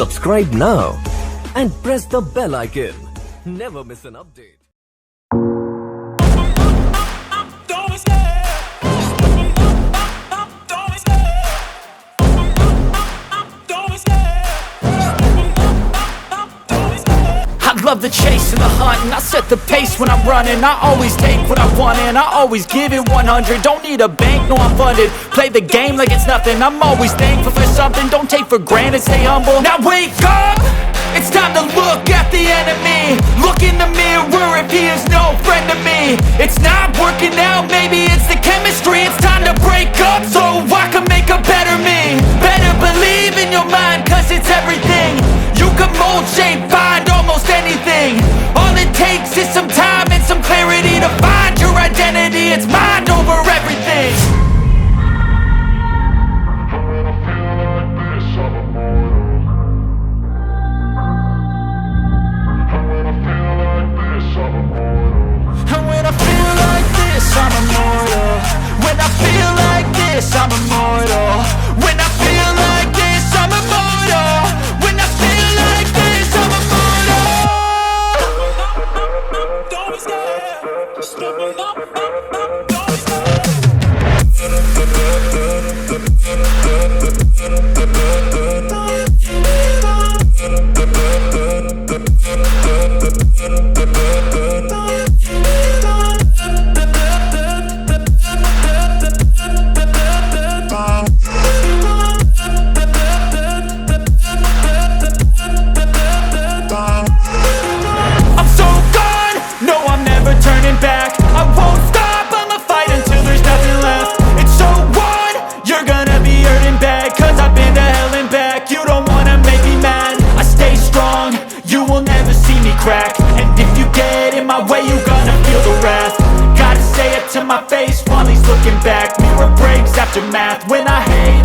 Subscribe now and press the bell icon. Never miss an update. I love the chase and the hunt, and I set the pace when I'm running. I always take what I want and I always give it 100. Don't need a bank, no I'm funded. Play the game like it's nothing. I'm always thankful for something. Don't take for granted, stay humble. Now wake up! It's time to look at the enemy. Look in the mirror if he is no friend to me. It's not working out, maybe it's the chemistry. It's time to break up so I can make a better me. Better believe in your mind, cause it's everything. You can mold, shape, find almost anything. All it takes is some time and some clarity to find your identity. It's mind over everything. And when I feel like this, I'm immortal. When I feel like this, I'm immortal. When I feel like this, I'm immortal. When I feel like this, I'm immortal. Don't be scared. Just level up. Don't be crack. And if you get in my way, you gonna feel the wrath. Gotta say it to my face while he's looking back. Mirror breaks after math. When I hate